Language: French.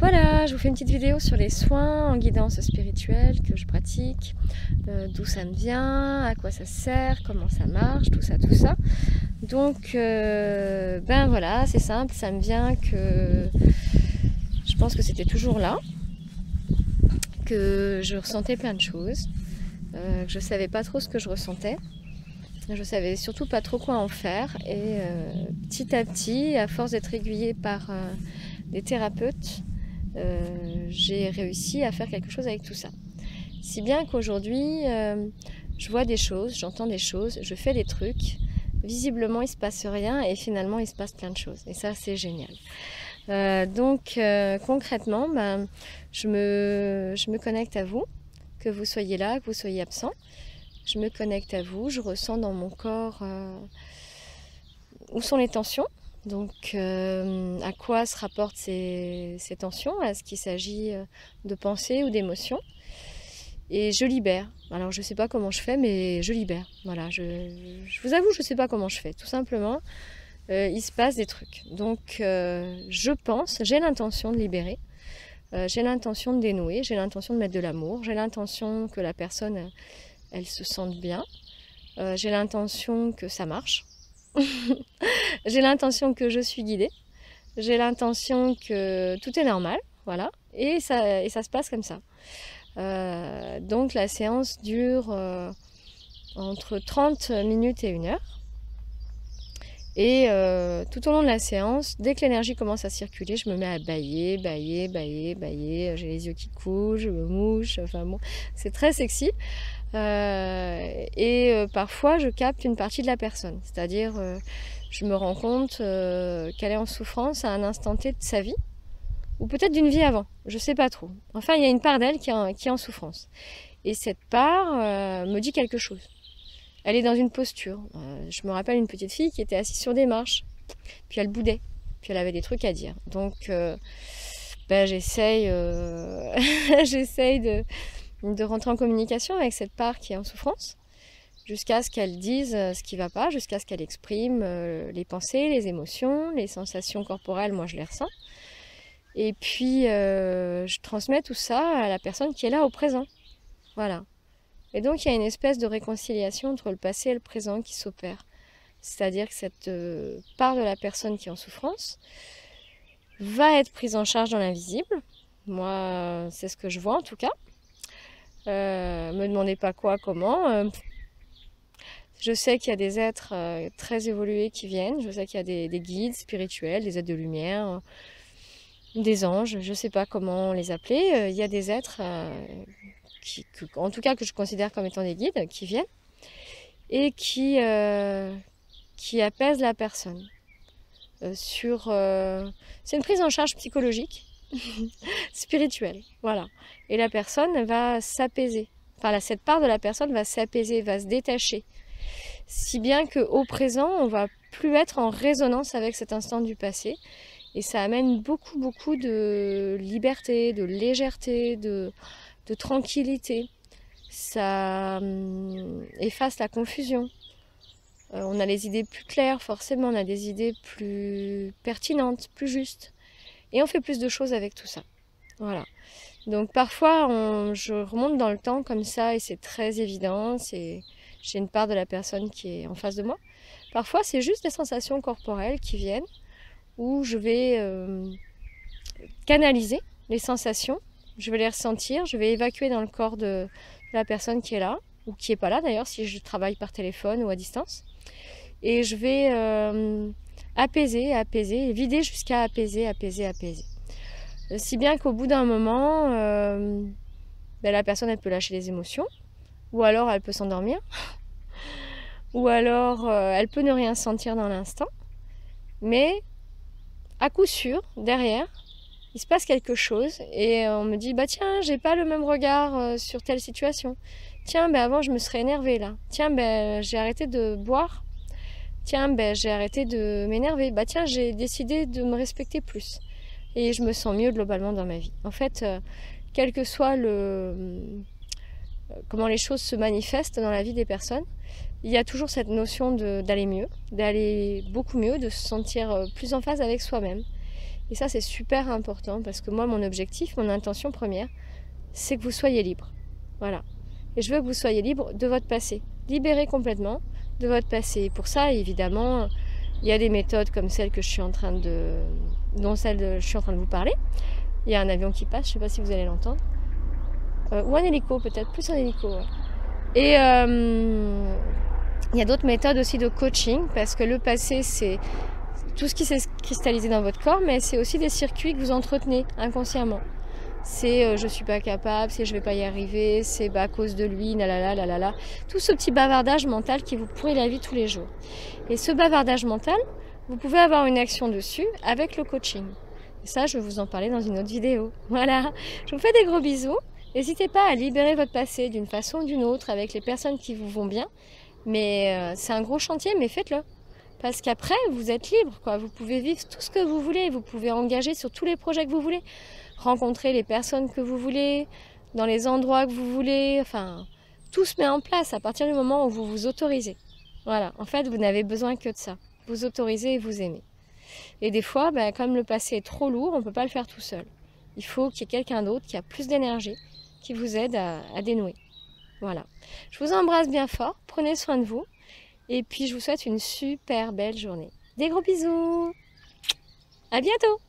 Voilà, je vous fais une petite vidéo sur les soins en guidance spirituelle que je pratique, d'où ça me vient, à quoi ça sert, comment ça marche, tout ça, tout ça. Donc, ben voilà, c'est simple, ça me vient que je pense que c'était toujours là, que je ressentais plein de choses, que je savais pas trop ce que je ressentais. Je savais surtout pas trop quoi en faire et petit à petit, à force d'être aiguillée par des thérapeutes, j'ai réussi à faire quelque chose avec tout ça. Si bien qu'aujourd'hui, je vois des choses, j'entends des choses, je fais des trucs, visiblement il se passe rien et finalement il se passe plein de choses. Et ça c'est génial. Donc concrètement, ben, je me connecte à vous, que vous soyez là, que vous soyez absent. Je me connecte à vous, je ressens dans mon corps où sont les tensions. Donc à quoi se rapportent ces tensions? Est-ce qu'il s'agit de pensées ou d'émotions? Et je libère. Alors je ne sais pas comment je fais, mais je libère. Voilà, je vous avoue, je ne sais pas comment je fais. Tout simplement, il se passe des trucs. Donc je pense, j'ai l'intention de libérer. J'ai l'intention de dénouer, j'ai l'intention de mettre de l'amour, j'ai l'intention que la personne elle se sente bien. J'ai l'intention que ça marche. J'ai l'intention que je suis guidée. J'ai l'intention que tout est normal. Voilà. Et ça se passe comme ça. Donc la séance dure entre 30 minutes et 1 heure. Et tout au long de la séance, dès que l'énergie commence à circuler, je me mets à bâiller, bâiller, bâiller, bâiller. J'ai les yeux qui coulent, je me mouche. Enfin bon, c'est très sexy. Parfois je capte une partie de la personne, c'est-à-dire je me rends compte qu'elle est en souffrance à un instant T de sa vie, ou peut-être d'une vie avant, je sais pas trop. Enfin, il y a une part d'elle qui est en souffrance. Et cette part me dit quelque chose. Elle est dans une posture. Je me rappelle une petite fille qui était assise sur des marches, puis elle boudait, puis elle avait des trucs à dire. Donc ben, j'essaye de rentrer en communication avec cette part qui est en souffrance, jusqu'à ce qu'elle dise ce qui ne va pas, jusqu'à ce qu'elle exprime les pensées, les émotions, les sensations corporelles, moi je les ressens. Et puis je transmets tout ça à la personne qui est là au présent. Voilà. Et donc il y a une espèce de réconciliation entre le passé et le présent qui s'opère. C'est-à-dire que cette part de la personne qui est en souffrance va être prise en charge dans l'invisible. Moi, c'est ce que je vois en tout cas. Me demandez pas quoi, comment. Je sais qu'il y a des êtres très évolués qui viennent. Je sais qu'il y a des guides spirituels, des êtres de lumière, des anges. Je ne sais pas comment les appeler. Il y a des êtres, en tout cas que je considère comme étant des guides, qui viennent et qui apaisent la personne. C'est une prise en charge psychologique. Spirituelle, voilà. Et la personne va s'apaiser. Enfin, cette part de la personne va s'apaiser, va se détacher. Si bien qu'au présent, on va plus être en résonance avec cet instant du passé. Et ça amène beaucoup, beaucoup de liberté, de légèreté, de tranquillité. Ça efface la confusion. On a les idées plus claires, forcément, on a des idées plus pertinentes, plus justes. Et on fait plus de choses avec tout ça. Voilà. Donc parfois, je remonte dans le temps comme ça et c'est très évident. J'ai une part de la personne qui est en face de moi. Parfois, c'est juste les sensations corporelles qui viennent où je vais canaliser les sensations. Je vais les ressentir, je vais évacuer dans le corps de la personne qui est là ou qui n'est pas là d'ailleurs si je travaille par téléphone ou à distance. Et je vais apaiser, apaiser, vider jusqu'à apaiser, apaiser, apaiser. Si bien qu'au bout d'un moment, ben la personne elle peut lâcher les émotions, ou alors elle peut s'endormir, ou alors elle peut ne rien sentir dans l'instant, mais à coup sûr, derrière, il se passe quelque chose et on me dit bah tiens, j'ai pas le même regard sur telle situation. Tiens, ben avant je me serais énervée là. Tiens, ben j'ai arrêté de boire. Tiens, ben j'ai arrêté de m'énerver. Bah tiens, j'ai décidé de me respecter plus. Et je me sens mieux globalement dans ma vie. En fait, quel que soit comment les choses se manifestent dans la vie des personnes, il y a toujours cette notion d'aller mieux, d'aller beaucoup mieux, de se sentir plus en phase avec soi-même. Et ça, c'est super important parce que moi, mon objectif, mon intention première, c'est que vous soyez libre. Voilà. Et je veux que vous soyez libre de votre passé. Libéré complètement de votre passé. Pour ça, évidemment, il y a des méthodes comme celle que je suis en train de... dont je suis en train de vous parler. Il y a un avion qui passe, je ne sais pas si vous allez l'entendre. Ou un hélico, peut-être, plus un hélico. Ouais. Et il y a d'autres méthodes aussi de coaching, parce que le passé, c'est tout ce qui s'est cristallisé dans votre corps, mais c'est aussi des circuits que vous entretenez inconsciemment. C'est je suis pas capable, c'est je vais pas y arriver, c'est à cause de lui, la. Tout ce petit bavardage mental qui vous pourrit la vie tous les jours. Et ce bavardage mental, vous pouvez avoir une action dessus avec le coaching. Et ça, je vais vous en parler dans une autre vidéo. Voilà, je vous fais des gros bisous. N'hésitez pas à libérer votre passé d'une façon ou d'une autre avec les personnes qui vous vont bien. Mais c'est un gros chantier, mais faites-le. Parce qu'après, vous êtes libre, quoi. Vous pouvez vivre tout ce que vous voulez. Vous pouvez engager sur tous les projets que vous voulez. Rencontrer les personnes que vous voulez, dans les endroits que vous voulez. Enfin, tout se met en place à partir du moment où vous vous autorisez. Voilà, en fait, vous n'avez besoin que de ça. Vous autorisez et vous aimez. Et des fois, comme le passé est trop lourd, on ne peut pas le faire tout seul. Il faut qu'il y ait quelqu'un d'autre qui a plus d'énergie, qui vous aide à dénouer. Voilà. Je vous embrasse bien fort. Prenez soin de vous. Et puis, je vous souhaite une super belle journée. Des gros bisous. À bientôt.